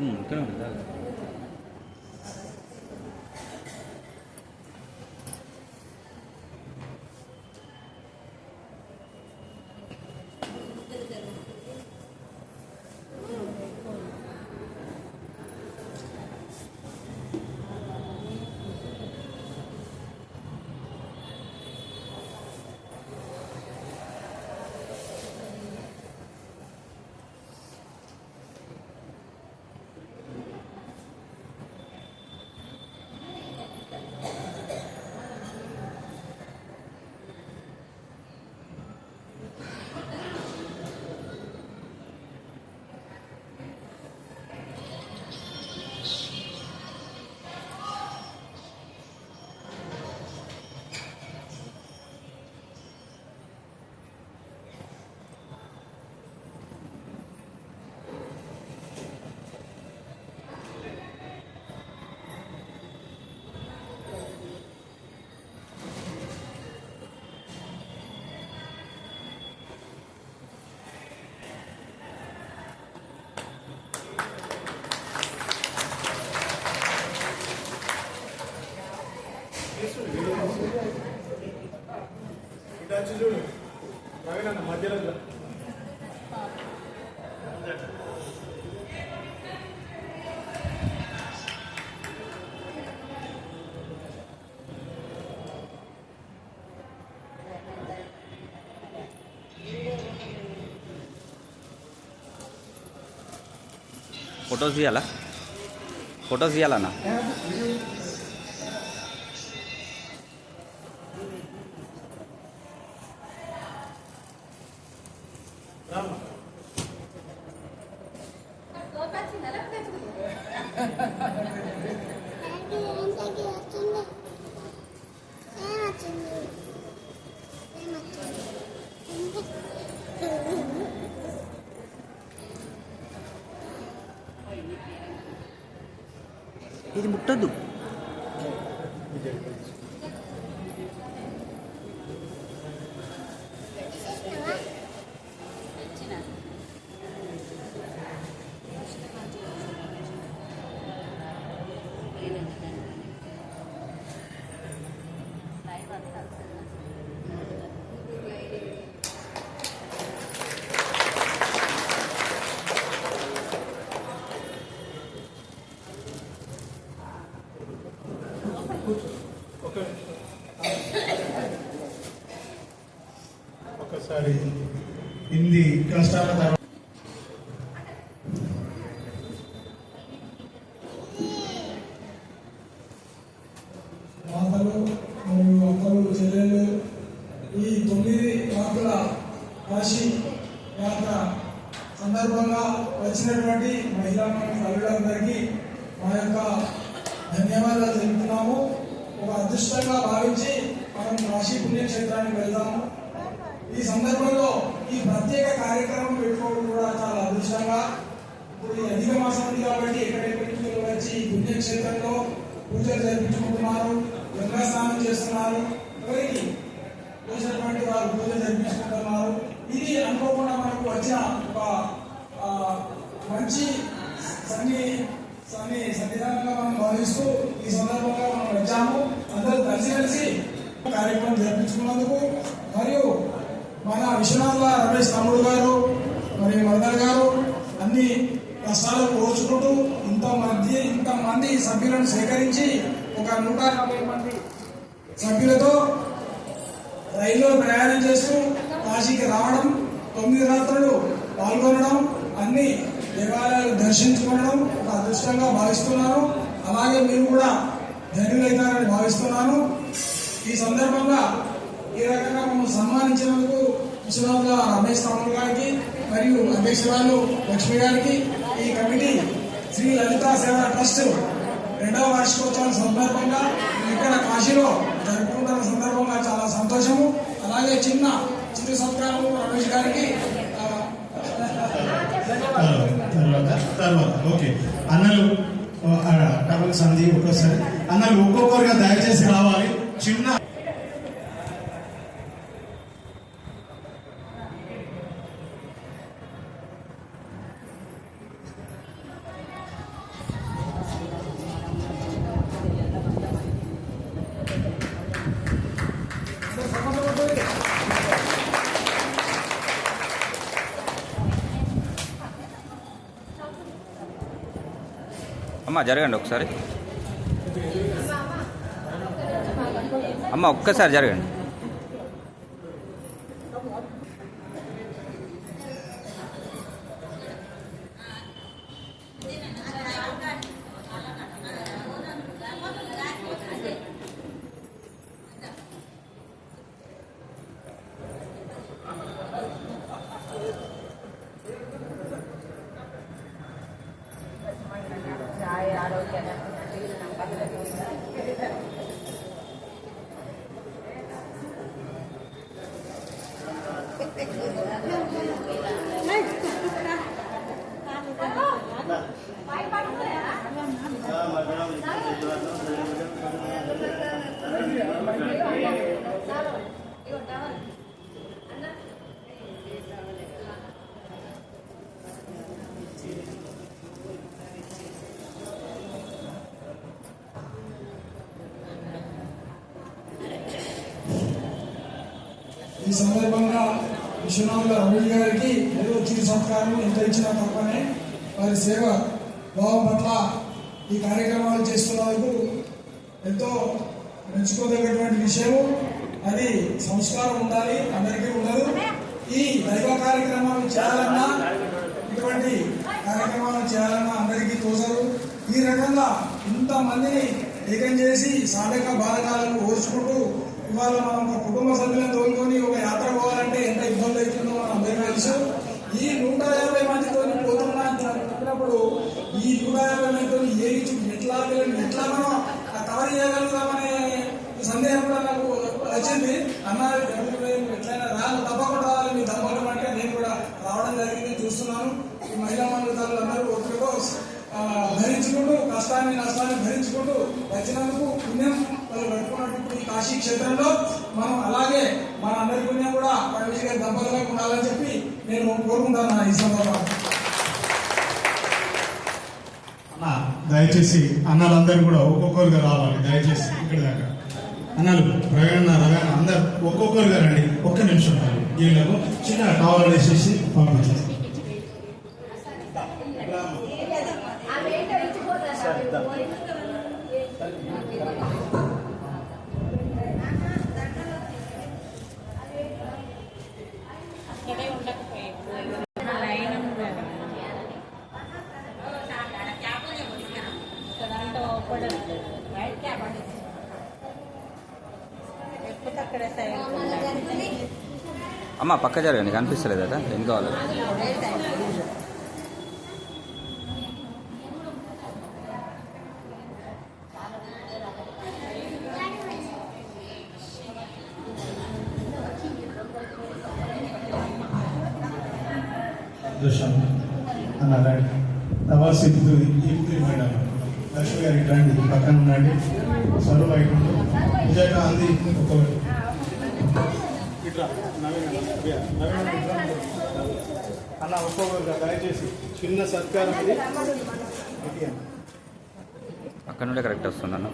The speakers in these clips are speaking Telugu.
ఇక్కడ ఉంటుంది. చూడు మధ్యలో ఫొటోస్ తీయాలా? ఫొటోస్ తీయాలన్నా? ఇది ముట్టద్దు. ఒకసారి హిందీ కష్టాల తర్వాత మాతలు మరియు అక్కలు చెల్లెళ్ళు ఈ 9 రాత్రుల కాశీ యాత్ర సందర్భంగా వచ్చినటువంటి మహిళా తల్లులందరికీ మా యొక్క ధన్యవాదాలు తెలుపుతున్నాము. ఒక అదృష్టంగా భావించి మనం కాశీ పుణ్యక్షేత్రానికి వెళ్దాము. ఈ సందర్భంలో ఈ ప్రత్యేక కార్యక్రమం పెట్టుకోవడం కూడా చాలా అదృష్టంగా. ఇప్పుడు ఈ అధిక మాసం ఉంది కాబట్టి ఎక్కడెక్కడికి వచ్చి ఈ పుణ్యక్షేత్రంలో పూజలు జరిపించుకుంటున్నారు, గంగా స్నానం చేస్తున్నారు, ఎవరికి వచ్చినటువంటి వారు పూజలు జరిపించుకుంటున్నారు. ఇది అనుకోకుండా మనకు వచ్చిన ఒక మంచి సన్నిధానంగా మనం భావిస్తూ ఈ సందర్భంగా మనం వచ్చాము. అందరూ కలిసి కార్యక్రమం జరిపించుకున్నందుకు మరియు మన విశ్వనాథ రమేష్ తమ్ముడు గారు మరియు మరదల్ గారు అన్ని కష్టాలు కోర్చుకుంటూ ఇంతమంది సభ్యులను సేకరించి ఒక 150 మంది సభ్యులతో రైల్లో ప్రయాణం చేస్తూ కాశీకి రావడం, 9 రాత్రులు పాల్గొనడం, అన్ని దేవాలయాలు దర్శించుకోవడం ఒక అదృష్టంగా భావిస్తున్నాను. అలాగే మీరు కూడా ధన్యులైతారని భావిస్తున్నాను. ఈ సందర్భంగా ఈ రకంగా మమ్మల్ని సన్మానించినందుకు విశ్వనాథ రమేష్ తమ్ముడు గారికి మరియు అధ్యక్షురాలు లక్ష్మి గారికి, ఈ కమిటీ శ్రీ లలితా సేవా ట్రస్ట్ 2వ వార్షికోత్సవం సందర్భంగా ఇక్కడ కాశీలో జరుపుకుంటున్న సందర్భంగా చాలా సంతోషము. అలాగే చిరు సత్కారము రమేష్ గారికి. తర్వాత ఓకే అన్నలు డబుల్ సంధి ఒక్కోసారి అన్నలు ఒక్కొక్కరుగా దయచేసి రావాలి. చిన్న అమ్మ జరగండి ఒకసారి. అమ్మ ఒక్కసారి జరగండి. ఈ సందర్భంగా విశ్వనాథ రవి గారికి ఏదో చిరు సత్కారం ఎంత ఇచ్చినా తప్పనే వారి సేవ భావం పట్ల ఈ కార్యక్రమాలు చేస్తున్నందుకు ఎంతో మెచ్చుకోదగినటువంటి విషయం. అది సంస్కారం ఉండాలి, అందరికీ ఉండదు. ఈ దైవ కార్యక్రమాలు చేయాలన్నా, ఇటువంటి కార్యక్రమాలు చేయాలన్నా అందరికీ తోచరు. ఈ రకంగా ఇంతమందిని ఏకం చేసి సాధక బాధకాలను ఓర్చుకుంటూ ఇవాళ మనం ఒక కుటుంబ సభ్యులను తోలుకొని ఒక యాత్ర పోవాలంటే ఎంత ఇబ్బంది అవుతుందో మనం అందరికీ తెలుసు. ఈ 150 మందితో పోతున్నా చెప్పినప్పుడు ఈ 150 మందితో ఎట్లా మనం కవర్ చేయగలుగుతామనే సందేహం కూడా నాకు వచ్చింది. అన్నారు ఎట్లయినా రాను తప్పకుండా రావాలి, మీ తప్పడం అంటే నేను కూడా రావడం జరిగింది, చూస్తున్నాను. ఈ మహిళా మండలి అందరూ ఒకరితో భరించుకుంటూ కష్టాన్ని నష్టాన్ని భరించుకుంటూ వచ్చినందుకు పుణ్యం వాళ్ళు గడుపుకున్నట్టు ఈ కాశీ క్షేత్రంలో మనం అలాగే మన అందరి పుణ్యం కూడా పరమేశ్వర గారి దంపతులకు ఉండాలని చెప్పి నేను కోరుకుంటాను. ఈ సందర్భంగా దయచేసి అన్నలందరూ కూడా ఒక్కొక్కరుగా రావాలి. దయచేసి ఇక్కడ దాకా అన్నలు ప్రవీణ రవీణ అందరు ఒక్కొక్కరుగా రండి. ఒక్క నిమిషం వీళ్ళకు చిన్న టవల్ వేసేసి పంపించారు. అమ్మ పక్క జరగండి, కనిపిస్తలేదట. ఏం కావాలి? అన్నారండి తవాసి మేడం లక్ష్మి గారికి రండి, పక్కన ఉండండి. సరువు అయిపోయింది నిజంగా అంది అలా ఒక్కొక్కరుగా దయచేసి చిన్న సత్కారం అక్కడ నుండే కరెక్ట్ వస్తుందన్న.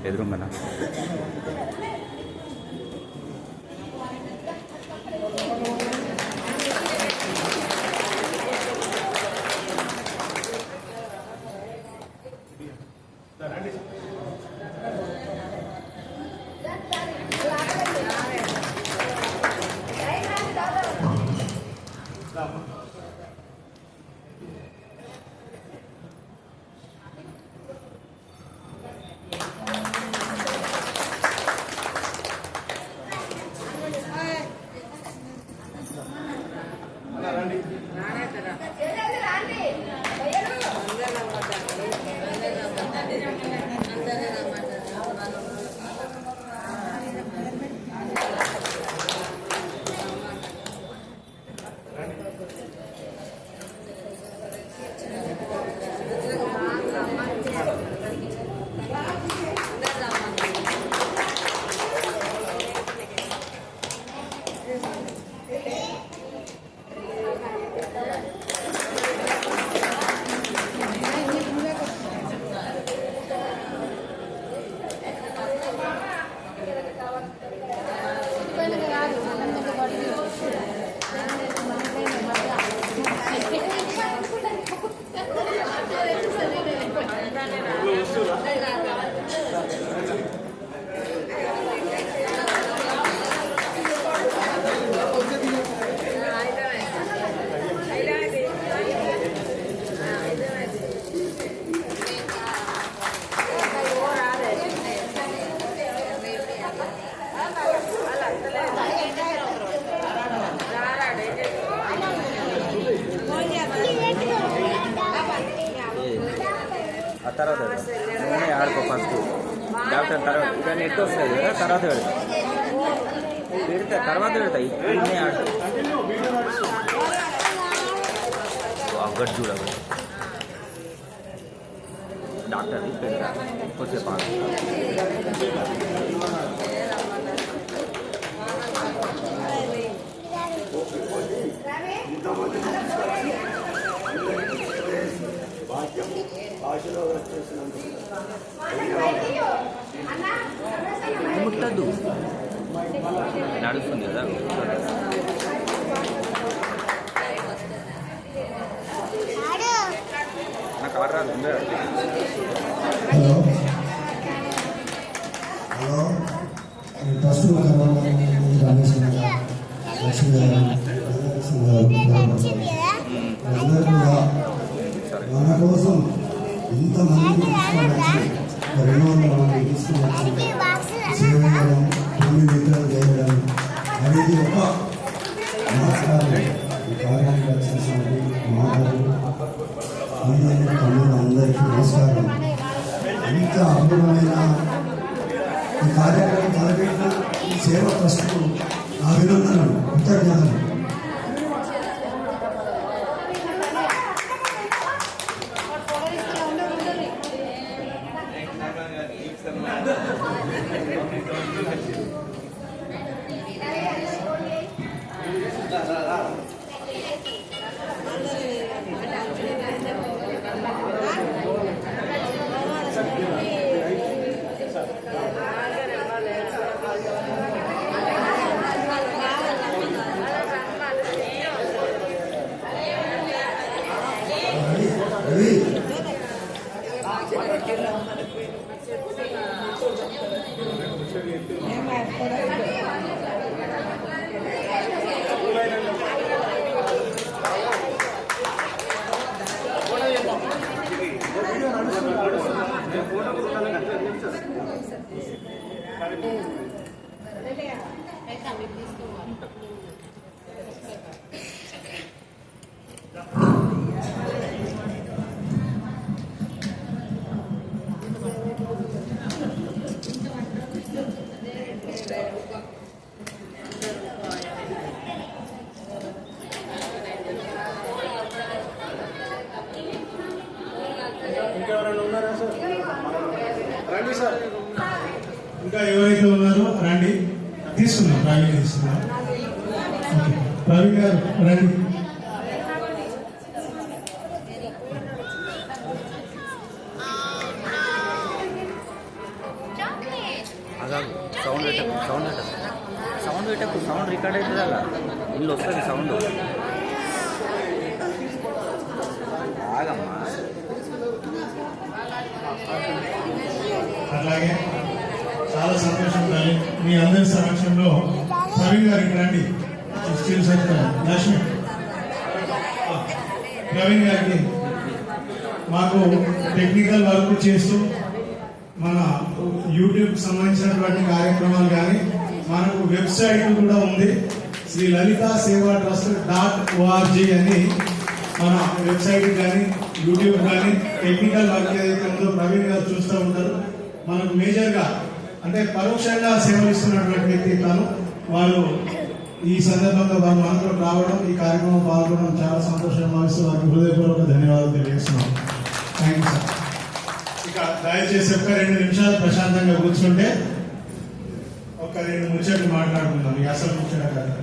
ఎదురుంగనా ఆ తర్వాత నూనె ఆడుకో ఫస్ట్ డాక్టర్ తర్వాత ఇక నెట్ వస్తుంది కదా తర్వాత పెడతా తర్వాత పెడతా ఇప్పుడు నూనె ఆడుకో అగ్గట్టు చూడదు డాక్టర్ పెడతా కొద్దిసేపు ముట్టద్దు నడుస్తుంది కదా నాకు ఆర్డర్ రాదు hello hello first Ramesh Lakshmi గారు అందరూ కూడా మన కోసం ఇంతమంది తీసుకొని 200 మంది తీసుకుని చేయడం నిద్రలు చేయడం అనేది ఒక మాట్లాడాలి ఈ కార్యానికి వచ్చేసినటువంటి మాటలు అందరికీ నమస్కారం. ఇంత అద్భుతమైన ఈ కార్యక్రమం తలపెట్టిన ఈ సేవా ట్రస్ట్కు అభినందనలు కృతజ్ఞతలు. ఇంకా ఎవరైతే ఉన్నారో రండి, తీసుకున్నాం. ప్రవీణ్ తీసుకున్నాం. ఓకే, ప్రవీణ్ గారు రండి. సౌండ్ పెట్టకు సౌండ్ రికార్డ్ అవుతుంది అలా ఇల్లు వస్తుంది సౌండ్ ఆగమ్మా. అట్లాగే చాలా సంతోషం ఉండాలి మీ అందరి సమక్షంలో. ప్రవీణ్ గారు ఇక్కడ రండి. లక్ష్మి ప్రవీణ్ గారికి మాకు టెక్నికల్ వర్క్ చేస్తూ మన యూట్యూబ్ సంబంధించినటువంటి కార్యక్రమాలు కానీ మనకు వెబ్సైట్ కూడా ఉంది, శ్రీ లలిత సేవా ట్రస్ట్ .org అని మన వెబ్సైట్ కానీ యూట్యూబ్ కానీ టెక్నికల్ వర్క్ ఏదైతే ఉందో ప్రవీణ్ గారు చూస్తూ ఉంటారు. మనకు మేజర్గా అంటే పరోక్షంగా సేవలు ఇస్తున్నటువంటి వ్యక్తి తాను. వారు ఈ సందర్భంగా వారు మనతో రావడం, ఈ కార్యక్రమం పాల్గొనడం చాలా సంతోషంగా భావిస్తూ వారికి హృదయపూర్వక ధన్యవాదాలు తెలియజేస్తున్నాం. Thank you sir. ఇక దయచేసి ఒక్క 2 నిమిషాలు ప్రశాంతంగా కూర్చుంటే ఒక 2 ముచ్చట్లు మాట్లాడుకుందాం. ఇక అసలు ముచ్చట కాదు.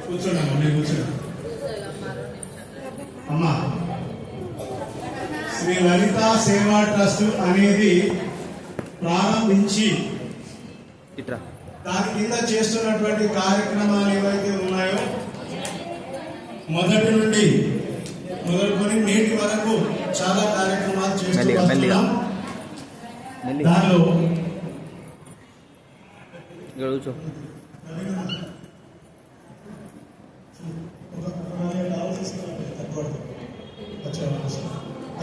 కూర్చున్నాము, మీరు కూర్చున్నాం. అమ్మా, శ్రీ లలిత సేవా ట్రస్ట్ అనేది ప్రారంభించి దాని కింద చేస్తున్నటువంటి కార్యక్రమాలు ఏవైతే ఉన్నాయో మొదటి నుండి మొదలుకొని నేటి వరకు చాలా కార్యక్రమాలు చేస్తున్నాం. దానిలో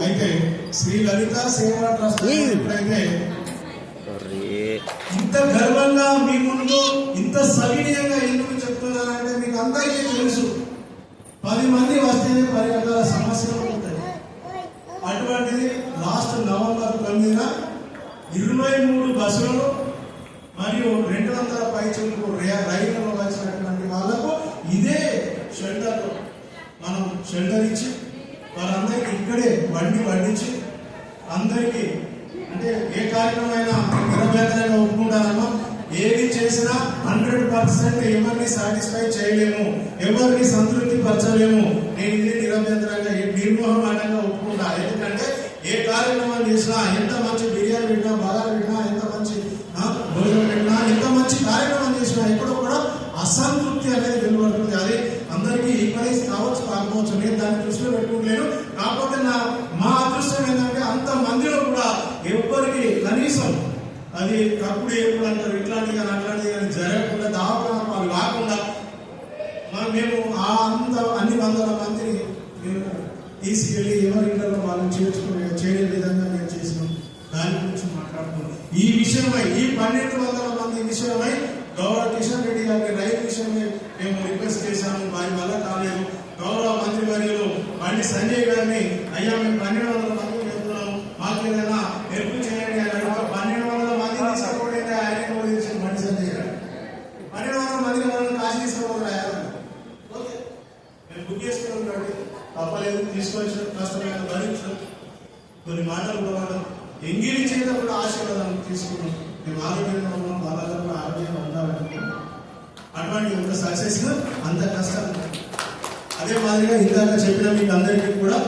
అయితే శ్రీ లలిత సేవా ట్రస్ట్ ఎప్పుడైతే ఇంత గర్వంగా మీ ముందు ఇంత సవినీయంగా ఎందుకు చెప్తున్నానంటే మీకు అందరికీ తెలుసు 10 మంది వస్తేనే 10 రకాల సమస్యలు 23 బస్సులను మరియు 200 పైచులకు రైళ్లలో వచ్చినటువంటి వాళ్ళకు ఇదే షెల్టర్ మనం షెల్టర్ ఇచ్చి వారందరికీ ఇక్కడే వడ్డించి అందరికీ అంటే ఏ కార్యక్రమమైనా నిరభ్యంతరంగా ఒప్పుకుంటారమ్మా. ఏది చేసినా 100% ఎవరిని సాటిస్ఫై చేయలేము, ఎవరిని సంతృప్తి పరచలేము. నేను ఇది నిరభ్యంతరంగా నిర్మోహమాటంగా ఒప్పుకుంటా. ఎందుకంటే ఏ కార్యక్రమం చేసినా, ఎంత మంచి బిర్యానీ పెట్టినా, బాగాలు పెట్టినా, ఎంత మంచి భోజనం పెట్టినా, ఎంత మంచి కార్యక్రమం చేసినా ఎక్కడో కూడా అసంతృప్తి అనేది వెలువడుతుంది. అది అందరికీ ఈక్వలైజ్ కావచ్చు కాకపోవచ్చు, నేను దాన్ని దృష్టిలో పెట్టుకోలేను. కాకపోతే మా అదృష్టం ఏంటంటే అంత మందిలో కూడా ఎవ్వరికి కనీసం అది అప్పుడు ఎప్పుడు అంటారు ఇట్లాంటివి కానీ అట్లాంటివి కానీ జరగకుండా దావకాలు కాకుండా మేము అన్ని వందల మందిని తీసుకెళ్ళి ఎవరి ఇళ్లలో వాళ్ళని చేయే విధంగా నేను చేసినాం. దాని గురించి మాట్లాడుతున్నాం. ఈ విషయమై ఈ 1200 మంది విషయమై గౌరవ కిషన్ రెడ్డి గారికి రైతు విషయమై మేము రిక్వెస్ట్ చేశాము. వారి వల్ల కాలేదు. గౌరవ మంత్రి వర్యులు బండి సంజయ్ గారిని అయ్యా మేము 1200 మంది వెళ్తున్నాము, మాకు ఏదైనా హెల్ప్ చేయండి అని అడిగితే 1200 మంది తీసుకోకూడదు. ఆయన బండి సంజయ్ గారు 1200 మందిని మనం కాశీ తీసుకోకూడదు. ఓకే మేము బుక్ చేసుకున్నాం, తప్పలేదు, తీసుకొచ్చిన కష్టమైన భరించడం, కొన్ని మాటలు పోవడం, ఎంగిలి చేత కూడా ఆశీర్వాదం తీసుకున్నాం. మేము ఆరోగ్యంగా ఉన్నాం, వాళ్ళందరూ కూడా ఆరోగ్యంగా ఉండాలనుకున్నాం. అటువంటి ఒక సక్సెస్ అంత కష్టం. అదే మాదిరిగా ఇందాక చెప్పిన మీకు అందరికీ కూడా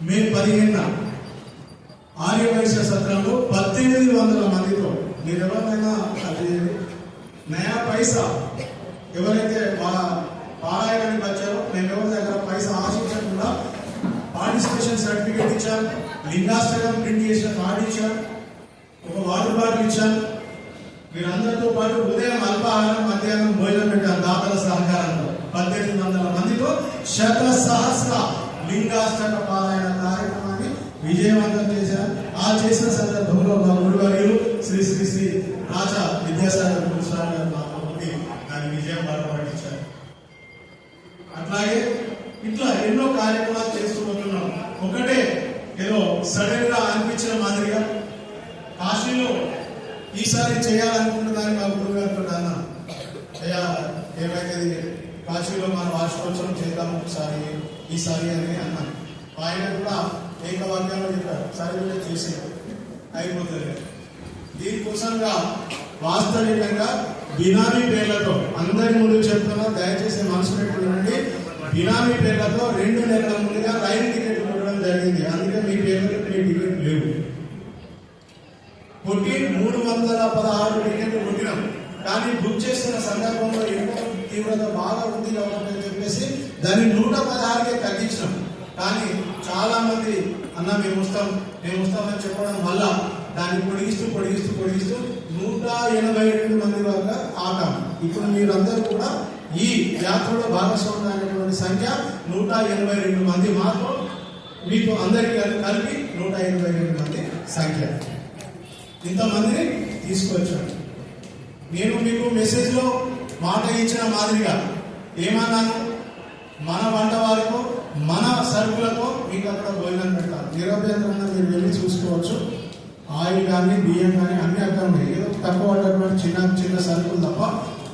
మే 15న ఆర్యవైశ్య సత్రంలో 1800 మందితో మీరు ఎవరైనా అది నయా పైసా ఎవరైతే పారాయణానికి వచ్చారో మేము ఎవరి దగ్గర పైసా ఆశించకుండా పార్టిసిపేషన్ సర్టిఫికేట్ ఇచ్చాను, లింగాష్టకం ప్రింట్ చేసిన కార్డు ఇచ్చాను, ఒక వాటర్ బాటిల్ ఇచ్చాను. వీరందరితో పాటు ఉదయం అల్పాహారం, మధ్యాహ్నం భోజనం పెట్టారు దాతల సహకారంతో. 1800 మందితో సహస్ర లింగాష్టక పారాయణ కార్యక్రమాన్ని విజయవంతం చేశారు. ఆ చేసిన సందర్భంలో మా గురువర్యులు శ్రీ శ్రీ శ్రీ రాజా విద్యాసాగర్ గురుస్వామి గారు మాకు దాని విజయం బలపట్టించారు. అట్లాగే ఇట్లా ఎన్నో కార్యక్రమాలు చేస్తూ పోతున్నాం. ఒకటే ఏదో సడన్ గా అనిపించిన మాదిరిగా కాశీలో ఈసారి చేయాలనుకుంటున్నాను మా గురువు గారితో అన్న అయ్యా ఏమైతే కాశీలో మన వార్షికోత్సవం చేద్దాం ఒకసారి ఈసారి అని అన్నాను. ఆయన కూడా ఏకవాక్యంలో చెప్పారు, సరే చేసి అయిపోతుంది. దీనికోసంగా వాస్తవికంగా బినామీ పేర్లతో అందరి ముందు చెప్తున్నా, దయచేసి మనసు పెట్టుకోండి. బినామీ పేర్లతో 2 నెలల ముందుగా రైలు టికెట్ కొట్టడం జరిగింది. అందుకే మీ పేర్లతో టికెట్ లేవు. కొట్టి 316 టికెట్లు కొట్టినాం. కానీ బుక్ చేస్తున్న సందర్భంలో ఎక్కువ తీవ్రత బాగా ఉంది కాబట్టి చెప్పేసి దాన్ని 116కే తగ్గించినాం. కానీ చాలా మంది అన్న మేము వస్తామని చెప్పడం వల్ల దాన్ని పొడిగిస్తూ 182 మంది వరకు ఆటాం. ఇప్పుడు మీరందరూ కూడా ఈ యాత్రలో భాగస్వామ్యం అయినటువంటి సంఖ్య 182 మంది మాత్రం, మీకు అందరికీ కలిపి 182 మంది సంఖ్య. ఇంతమందిని తీసుకొచ్చాను. నేను మీకు మెసేజ్లో మాట ఇచ్చిన మాదిరిగా ఏమన్నాను, మన వంట వారితో మన సరుకులతో మీకు అక్కడ భోజనం పెడతారు. నిరభ్యంతరంగా మీరు వెళ్ళి చూసుకోవచ్చు. ఆయిల్ కానీ బియ్యం కానీ అన్ని అక్కడ ఉన్నాయి. ఏదో తక్కువ పడ్డటువంటి చిన్న సరుకులు తప్ప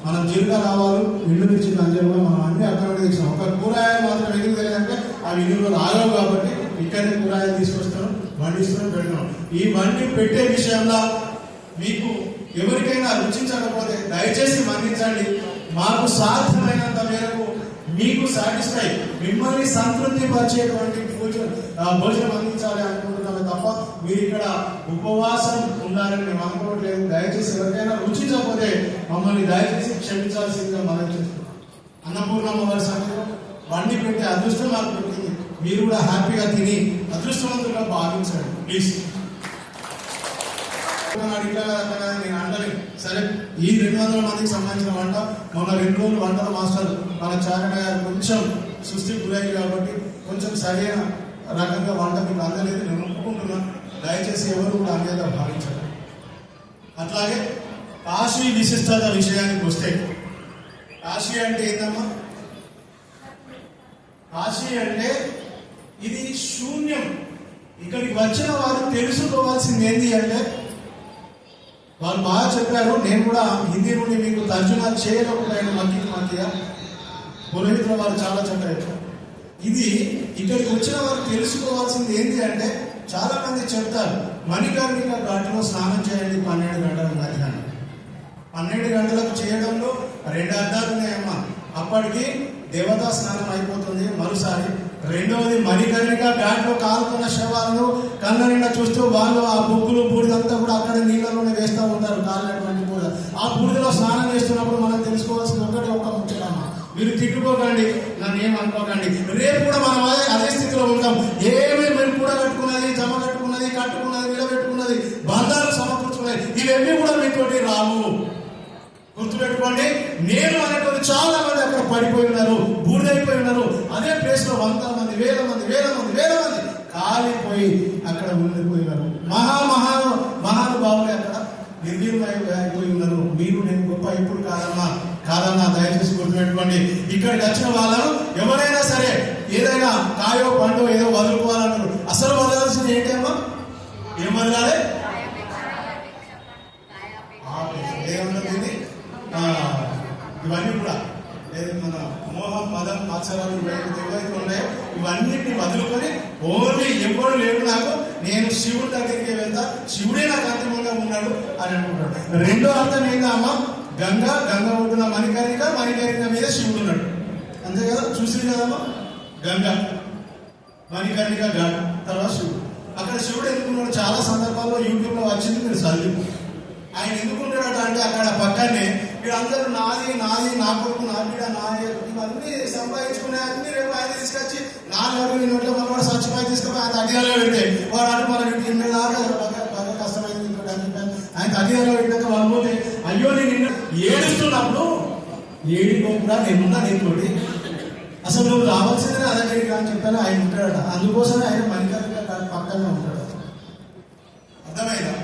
మనం జీలకర్ర రావాలి, ఇల్లు మిర్చి నంజలు కూడా మనం అన్ని అక్కడ తెచ్చాం. ఒక కూరగాయలు మాత్రం ఎందుకు తెలియదంటే అవి ఇల్లు రాలేవు కాబట్టి ఇక్కడనే కూరగాయలు తీసుకొస్తాం, వండిస్తున్నాం, పెడతాం. ఈ వండి పెట్టే విషయంలో మీకు ఎవరికైనా రుచించకపోతే దయచేసి మన్నించండి. మాకు సాధ్యమైనంత మేరకు మీకు సాటిస్ఫై, మిమ్మల్ని సంతృప్తి పరిచేటువంటి భోజనం అందించాలి అనుకుంటున్నామే తప్ప మీరు ఇక్కడ ఉపవాసం ఉండాలని మేము అనుకోవట్లేదు. దయచేసి ఎవరికైనా రుచించకపోతే మమ్మల్ని దయచేసి క్షమించాల్సిందిగా మనం చేస్తున్నాం. అన్నపూర్ణమ్మ వారి సమయంలో వండి పెట్టే అదృష్టం మాకు పెట్టింది. మీరు కూడా హ్యాపీగా తిని అదృష్టవంతులుగా భావించండి ప్లీజ్. నేను అంటాను సరే, ఈ 200 మందికి సంబంధించిన వంట మొన్న 2 రోజులు వంటల మాస్టర్ మన చారణ గారు కొంచెం సుస్థి గురయ్యి కాబట్టి కొంచెం సరైన రకంగా వంట మీకు అందలేదు. నేను ఒప్పుకుంటున్నాను. దయచేసి ఎవరు కూడా అందేలా భావించండి. అట్లాగే కాశీ విశిష్టత విషయానికి వస్తే, కాశీ అంటే ఏందమ్మా? కాశీ అంటే ఇది శూన్యం. ఇక్కడికి వచ్చిన వారు తెలుసుకోవాల్సింది ఏంటి అంటే, వాళ్ళు బాగా చెప్పారు, నేను కూడా హిందీ నుండి మీకు తర్జుమా చేయలేకపోయాను మధ్య పురోహితుల వారు చాలా చెప్పారు. ఇది ఇక్కడికి వచ్చిన వారు తెలుసుకోవాల్సింది ఏంటి అంటే, చాలా మంది చెప్తారు మణికర్ణిక ఘాట్లో స్నానం చేయండి 12 గంటల మధ్యాహ్నం. 12 గంటలకు చేయడంలో 2 అర్థాలు ఉన్నాయమ్మా. అప్పటికి దేవతా స్నానం అయిపోతుంది మరోసారి. రెండవది మణికర్ణిక ఘాట్లో కాలుతున్న శవాలను కళ్ళ నిండా చూస్తూ వాళ్ళు ఆ బొగ్గులు బూడిదంతా కూడా అక్కడ నీళ్ళలోనే వేస్తూ ఉంటారు, కాలినటువంటి బూడిద. ఆ బూడిదలో స్నానం చేస్తున్నప్పుడు మనం తెలుసుకోవాల్సింది ఒక్క ముఖ్యమా, మీరు తిట్టుకోకండి, నన్ను ఏమనుకోకండి, రేపు కూడా మనం అదే స్థితిలో ఉంటాం. ఏమి మీరు కూడా కట్టుకున్నది, జమ కట్టుకున్నది, కట్టుకున్నది, నిలబెట్టుకున్నది, బంధాలు సమకూర్చుకున్నది, ఇవన్నీ కూడా మీతోటి రావు. గుర్తుపెట్టుకోండి, నేను అనేటువంటి చాలా మంది అక్కడ పడిపోయి ఉన్నారు, బూడిదైపోయి ఉన్నారు. అదే ప్లేస్ లో 100 మంది, వేల మంది కాలిపోయి అక్కడ ఉండిపోయినారు. మహానుభావులే అక్కడ నిర్వీర్యమైపోయి ఉన్నారు. మీరు నేను గొప్ప ఇప్పుడు కాదన్నా దయచేసి గుర్తుపెట్టుకోండి. ఇక్కడికి వచ్చిన వాళ్ళను ఎవరైనా సరే ఏదైనా కాయో పండో ఏదో వదులుకోవాలంటారు. అసలు వదలాల్సింది ఏంటమ్మా? ఏం వదలాలి? ఏమన్నది? ఇవన్నీ కూడా మన మోహం, మదం, ఆచారాలు ఏవైతే ఉన్నాయో ఇవన్నిటిని వదులుకొని ఓన్లీ ఎప్పుడు లేడు నాకు, నేను శివుడి దగ్గరికి వెళ్తా, శివుడే నాకు అంతిమంగా ఉన్నాడు అని అనుకుంటాడు. రెండో అర్థం ఏందా అమ్మ? గంగ ఒడ్డున మణికర్ణిక మీద శివుడు ఉన్నాడు, అంతే కదా? చూసింది కదమ్మా, గంగ మణికర్ణిక ఘాట్ తర్వాత శివుడు. అక్కడ శివుడు ఎందుకున్నాడు? చాలా సందర్భాల్లో యూట్యూబ్ లో వచ్చింది, మీరు చదివి. ఆయన ఎందుకుంటాడట అంటే, అక్కడ పక్కనే వీళ్ళందరూ నాది నా కొడుకు, నా బిడ్డ, ఇవన్నీ సంపాదించుకునే అన్ని రేపు ఆయన తీసుకొచ్చి 4 అడుగులు నోట్లో మన స్వచ్ఛమై తీసుకుపోయి ఆయన అడిగాలో పెడితే వాడు అటు మన ఇంటి దాకా బాగా కష్టమైంది. ఆయన అడిగాలో పెట్టాక వాళ్ళు పోతే, అయ్యో నేను ఏడుస్తున్నప్పుడు ఏడిపోకుండా నేనున్నా నీతోటి, అసలు నువ్వు రావాల్సిందే నా దగ్గరికి అని చెప్పాను. ఆయన ఉంటాడట, అందుకోసమే ఆయన మణికర్ణిక పక్కనే ఉంటాడు. అర్థమైందా?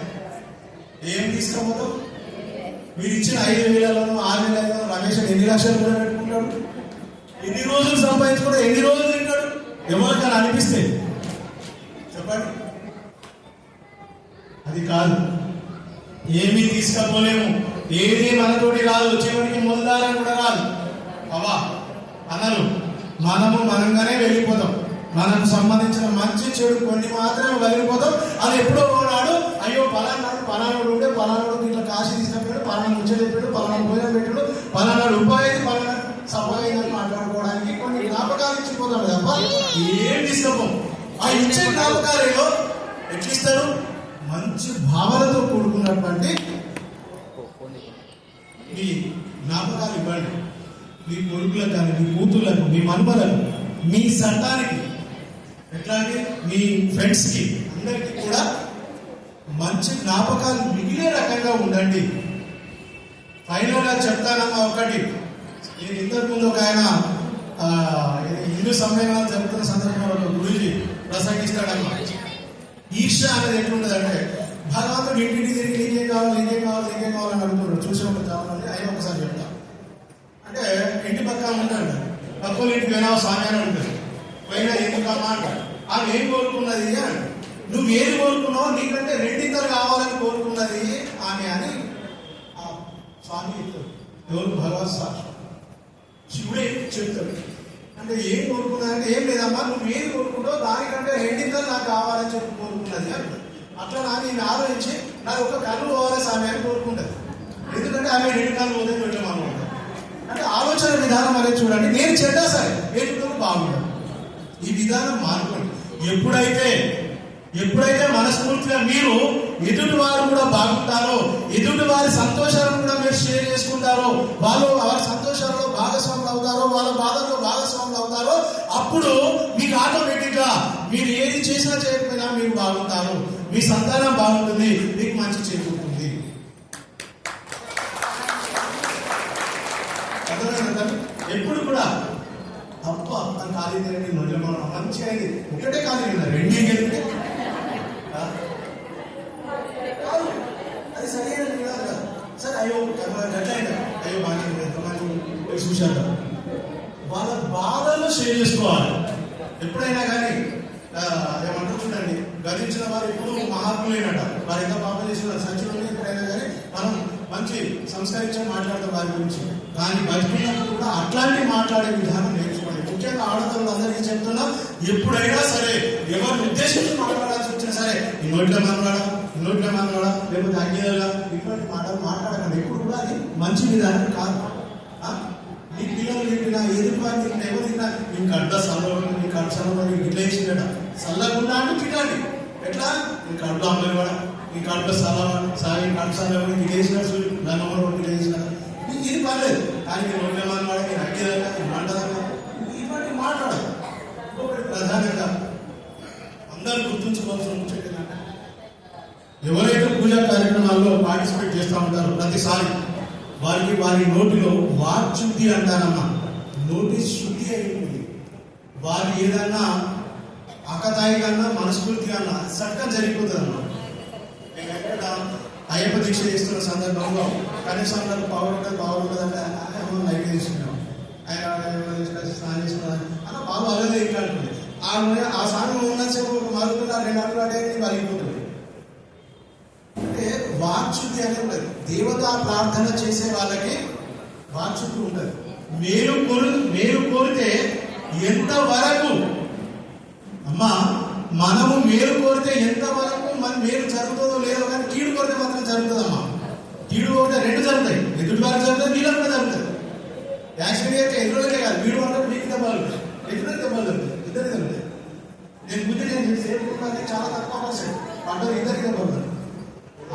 ఏం తీసుకోపోతాం? మీరు ఇచ్చిన 5,000లోనూ 6,000 రమేష్ ఎన్ని లక్షలు కూడా పెట్టుకుంటాడు? ఎన్ని రోజులు సంపాదించుకుంటాడు? ఎన్ని రోజులు తింటాడు? ఎవరికైనా అనిపిస్తే చెప్పండి. అది కాదు, ఏమీ తీసుకపోలేము, ఏది మనతోటి రాదు, చివరికి మొదలారని కూడా రాదు. అవా అనరు, మనంగానే వెళ్ళిపోతాం. మనకు సంబంధించిన మంచి చెడు కొన్ని మాత్రమే వదిలిపోతాం. అది ఎప్పుడో ఉన్నాడు, అయ్యో పలానాడు ఉంటే పలానాడు ఇట్లా కాశీ తీసుకెళ్ళాడు, పలానా ముచ్చట చెప్పాడు, పలానా భోజనం పెట్టాడు, పలానాడు ఉపాధి, పలానా సభాయిని మాట్లాడుకోవడానికి కొన్ని జ్ఞాపకాలు ఇచ్చిపోతాడు తప్ప ఏం తీసుకపోం. ఆ ఇచ్చే జ్ఞాపకాలలో ఎట్లిస్తాడు? మంచి భావనతో కూడుకున్నటువంటి మీ జ్ఞాపకాలు ఇవ్వండి. మీ కొడుకులకు కానీ, మీ కూతుర్లకు, మీ మనుమలకు, మీ సంతానికి, ఎట్లాంటి మీ ఫ్రెండ్స్ కి, అందరికి కూడా మంచి జ్ఞాపకాలు మిగిలే రకంగా ఉండండి. ఫైనల్ గా చెప్తానమ్మా ఒకటి, నేను ఇంతకు ముందు ఒక ఆయన హిందూ సమ్మేళనాలు జరుగుతున్న సందర్భంలో ఒక గురుజీ ప్రసంగిస్తాడమ్మా. ఈర్ష్య అనేది ఎట్లుండదంటే, భగవంతుడు ఇంటికి తిరిగి నీకేం కావాలని అడుగుతున్నాడు. చూసి ఒక చావాలని ఆయన ఒకసారి చెప్తా అంటే, ఇంటి పక్కన ఉంటాడు, పక్కన ఇంటికి పోయినా స్వామి అని ఉంటుంది, పోయినా ఎందుకమ్మా అంటాడు. ఆమె ఏం కోరుకున్నది అని, నువ్వు ఏది కోరుకున్నావు, నీకంటే 2 కావాలని కోరుకున్నది ఆమె అని స్వామి చెప్తాడు. ఎవరు? భగవత్ సాక్షి శివుడే చెప్తాడు. అంటే ఏం కోరుకున్నదంటే, ఏం లేదమ్మా, నువ్వు ఏది కోరుకుంటావు దానికంటే 2 నాకు కావాలని చెప్పి కోరుకున్నది అని. అట్లా నేను ఆలోచించి నాకు ఒక కళ్ళు పోవాలి స్వామి అని కోరుకుంటుంది. ఎందుకంటే ఆమె 2 కళ్ళు పోతే పెట్టమని. అంటే ఆలోచన విధానం అనేది చూడండి. నేను చెడ్డా సరే, ఎదుటి బాగుండదు. ఈ విధానం మార్చుకోండి. ఎప్పుడైతే మనస్ఫూర్తిగా మీరు ఎదుటి వారు కూడా బాగుంటారో, ఎదుటి వారి సంతోషాలను కూడా మీరు షేర్ చేసుకుంటారో, వారి సంతోషాలలో భాగస్వాములు అవుతారో, వాళ్ళ బాధల్లో భాగస్వాములు అవుతారో, అప్పుడు మీకు ఆటోమేటిక్ గా మీరు ఏది చేసినా చేయకపోయినా మీరు బాగుంటారు, మీ సంతానం బాగుంటుంది, మీకు మంచి చేకూరుతుంది. అర్థమైందా? ఎప్పుడు కూడా తప్ప తన ఖాళీ తిరిగి నొడ్ల మనం మంచిగా అయింది, ఒకటే ఖాళీ కదా, 2 గెలిపితే అది సరైనది కాదు కదా. సరే అయ్యో గట్లయినా అయ్యో బాగా చూశారు. వాళ్ళ బాధలు షేర్ చేసుకోవాలి. ఎప్పుడైనా కానీ ఏమంటారు చూడండి, గతించిన వారు ఎప్పుడు మహాత్ములైనట. వారు ఎంత పాపం చేసిన సత్యంలో ఎప్పుడైనా కానీ మనం మంచి సంస్కరించి మాట్లాడతాం వారి గురించి. కానీ బతికినప్పుడు కూడా అట్లాంటి మాట్లాడే విధానం నేర్చుకోండి. ముఖ్యంగా ఆడతలు అందరికీ చెప్తున్నా, ఎప్పుడైనా సరే ఎవరిని ఉద్దేశించి మాట్లాడాల్సి వచ్చినా సరే ఈ నోట్ల మనవాడా లేకపోతే అగ్గిలా ఇటువంటి మాటలు మాట్లాడకండి. ఎప్పుడు కూడా అది మంచి విధానం కాదు. నీ పిల్లలు తిట్టినా ఎదుటి వారిని తిట్టినా ఎవరు తిన్నా నీ కడ్డ సల్లవని నీ కడ్డ సల్లవని ఇట్లా వేసినట సల్లకుండా అంటే తిట్టండి. ఎట్లా నీ కడుపులో అమ్మవాడ నీ కడుపులో సాగి కడుపు సల్లవని నీ వేసిన నమ్మడం నీ వేసిన ఇది పర్లేదు. కానీ నీ నోట్ల మనవాడ నీ అగ్గిదగా నీ మంటదగా ఇటువంటి మాట్లాడాలి. ఇంకొకటి ప్రధానంగా అందరూ గుర్తుంచుకోవాల్సిన ముఖ్యం ఏంటంటే, ఎవరైతే పూజా కార్యక్రమాల్లో పార్టిసిపేట్ చేస్తూ ఉంటారో ప్రతిసారి వారి నోటిలో వాక్శుద్ధి అంటారమ్మా. నోటి శుద్ధి అయిపోయింది. వారు ఏదన్నా అకతాయిగా మనస్ఫూర్తిగా చక్కగా జరిగిపోతుంది అన్నమాట. మేము ఎక్కడ అయ్యప్ప దీక్ష చేస్తున్న సందర్భంలో కనీసం బాగుంటుందంటే లైట్ తీసుకున్నాం. ఆయన స్నానం చేసుకున్నాను అన్న బాబు అలాగే ఇట్లాంటుంది. ఆ స్నానం ఉన్నసేపు మరుగుతున్న 2 అడుగులు అడేది వలిగిపోతుంది. అంటే వాక్శుద్ధి అనేది ఉండదు. దేవతా ప్రార్థన చేసే వాళ్ళకి వాక్శుద్ధి ఉండదు. మేలు కోరితే ఎంతవరకు అమ్మా మనము మేలు కోరితే ఎంతవరకు మన మేలు జరుగుతుందో లేదో, కానీ కీడు కోరితే మాత్రం జరుగుతుందమ్మా. కీడు కోరితే 2 జరుగుతాయి. ఎదుటి వారికి జరుగుతుంది, వీళ్ళకి కూడా జరుగుతుంది. యాక్సిడెంట్ అయితే ఎదురులకే కాదు, వీడు అంటే మీకు దెబ్బలు ఎదురు దెబ్బలు జరుగుతాయి, ఇద్దరు జరుగుతాయి. నేను సేపుకున్నది చాలా తక్కువ పర్సెంట్ పంటలు ఇద్దరికి దెబ్బలు.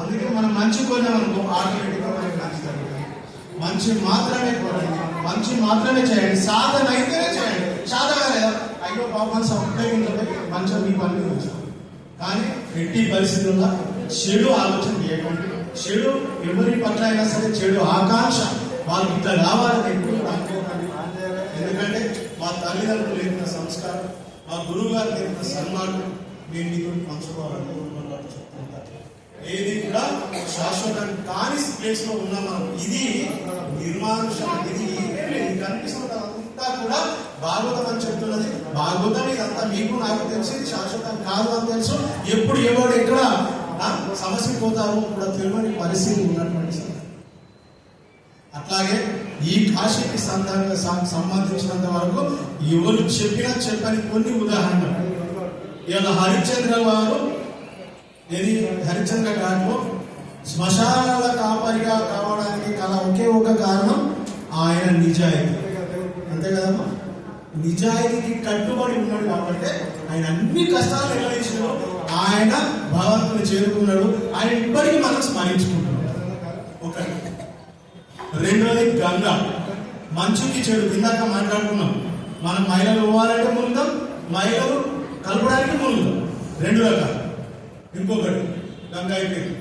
అందుకే మనం మంచి కోరినామనుకో ఆటోమేటిక్గా మనకి నచ్చుతారు. మంచి మాత్రమే కోరండి, మంచి మాత్రమే చేయండి. సాధన అయితేనే చేయండి. సాధన లేదా అయ్యో పాపం ఉపయోగించబోయి మంచిగా మీ పని వచ్చు. కానీ ఎట్టి పరిస్థితుల్లో చెడు ఆలోచన చేయకండి. చెడు ఎవరి పట్ల అయినా సరే చెడు ఆకాంక్ష వాళ్ళకి ఇట్లా రావాలని ఎప్పుడు అనుకోకండి. ఎందుకంటే మా తల్లిదండ్రులు నేర్పిన సంస్కారం, మా గురువు గారు నేర్పిన సన్మానం నేను మీతో పంచుకోవాలని చెప్తుంటారు. ఏది కూడా శాశ్వతం కాని ప్లేస్ లో ఉన్నాం మనం. ఇది నిర్మానుషం, ఇది కనిపిస్తుందంతా కూడా భాగవతం అని చెప్తున్నది. భాగవతం ఇదంతా మీకు నాకు తెలిసి శాశ్వతం కాదు అని తెలుసు. ఎప్పుడు ఎవరు ఎక్కడ సమస్య పోతారో కూడా తెలియని పరిస్థితి ఉన్నటువంటి. అట్లాగే ఈ కాశీకి సంబంధించినంత వరకు ఎవరు చెప్పని కొన్ని ఉదాహరణలు. ఇలా హరిశ్చంద్ర వారు హరిశ్చంద్ర ఘాట్లో శ్మశానాల కాపరిగా కావడానికి గల ఒకే ఒక కారణం ఆయన నిజాయితీ. అంతే కదమ్మా, నిజాయితీకి కట్టుబడి ఉన్నాడు కాబట్టి ఆయన అన్ని కష్టాలు నిర్వహించాడు. ఆయన భగవంతుని చేరుకున్నాడు. ఆయన ఇప్పటికీ మనం స్మరించుకుంటున్నాడు. ఒకటి. రెండోది గంగా, మంచుకి చెడు. ఇందాక మాట్లాడుకున్నాం, మనం మహిళలు పోవాలంటే ముందుతాం, మహిళలు కలపడానికి ముందుతాం. 2 రకాలు. ఇంకొకటి గంగా అయిపోయింది.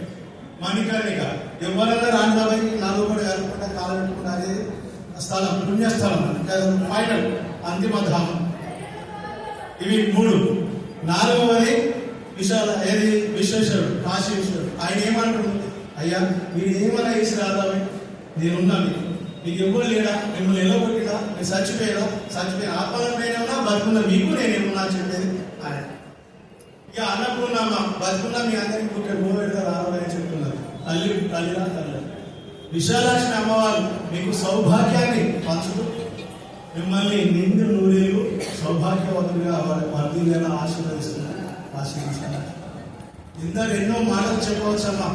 మణికర్ణిక ఎవరైనా రాంబాబాయి 4 కూడా కలుపుకుంటా కాలు పెట్టుకుంటా అనేది స్థలం, పుణ్యస్థలం, ఫైనల్ అంతిమ ధామం. ఇవి 3. 4వది విశ్వేశ్వరుడు, కాశీ విశ్వేశ్వరుడు. ఆయన ఏమంటాడు, అయ్యా మీరు ఏమైనా వేసి రాదామే, నేనున్నా మీకు ఎవరు లేడా, మిమ్మల్ని ఎలా కొట్టినా, మీరు చచ్చిపోయినా ఆత్మలైనా బతుకున్నా మీకు నేనేమన్నా చెప్పేది ఆయన. ఇక అన్నపూర్ణమ్మ బతుకున్నా మీ అందరికీ పుట్టే భూమిగా రావాలని చెప్తున్నారు. తల్లిరా తల్లి. విశాలాక్షి అమ్మవారు మీకు సౌభాగ్యాన్ని పంచుతూ మిమ్మల్ని నిండు నూరేళ్ళు సౌభాగ్యవంతులుగా వర్ధిల్లేలా ఆశీర్వదిస్తున్నారు. ఇందరు ఎన్నో మాటలు చెప్పవచ్చమ్మా,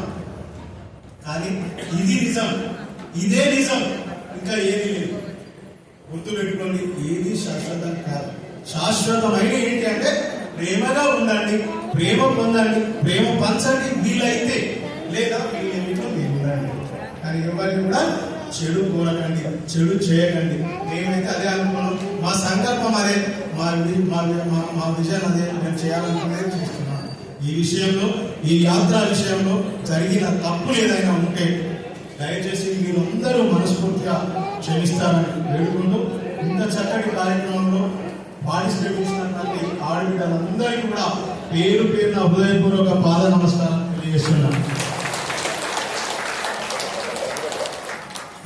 కానీ ఇది నిజం, ఇదే నిజం, ఇంకా ఏది లేదు. గుర్తు పెట్టుకోండి, ఏది శాశ్వతం కాదు. శాశ్వతమైన ఏంటి అంటే ప్రేమగా ఉండండి, ప్రేమ పొందండి, ప్రేమ పంచండి వీలైతే, లేదా వీళ్ళేమిటో మీరు ఉండండి. కానీ ఎవరిని కూడా చెడు కోరకండి, చెడు చేయకండి. మేమైతే అదే అనుకున్నాం, మా సంకల్పం అదే, మా విజయం అదే, మేము చేయాలనుకునేది చేస్తున్నాం. ఈ విషయంలో, ఈ యాత్ర విషయంలో జరిగిన తప్పులు ఏదైనా ఉంటే దయచేసి మీరందరూ మనస్ఫూర్తిగా క్షమిస్తారని వేడుకుంటూ, ఇంత చక్కటి కార్యక్రమంలో పార్టిసిపేట్ చేసినటువంటి ఆడబిడ్డలందరికీ కూడా పేరున హృదయపూర్వక పాద నమస్కారం తెలియజేస్తున్నాను.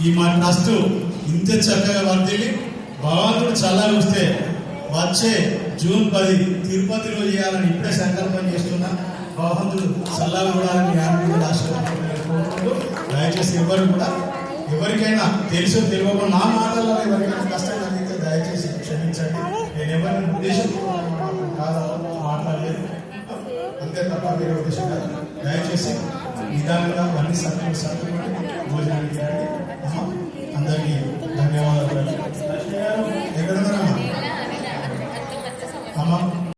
ఈ మా ట్రస్ట్ ఇంత చక్కగా వర్దిల్లి భగవంతుడు చల్లాలి వస్తే వచ్చే జూన్ 10 తిరుపతిలో చేయాలని ఇప్పుడే సంకల్పం చేస్తున్నా. భగవంతుడు సల్లాలు కూడా ఆశీర్వాదాలు దయచేసి ఎవరికైనా తెలుసో తెలియకుండా నా మాటల్లో ఎవరికైనా కష్టం కలిగితే దయచేసి క్షమించండి. నేను ఎవరిని ఉద్దేశం కాదు మాట్లాడలేదు, అంతే తప్ప వేరే ఉద్దేశం కాదు. దయచేసి నిదానంగా అన్ని సర్దుకొని భోజనానికి అందరికీ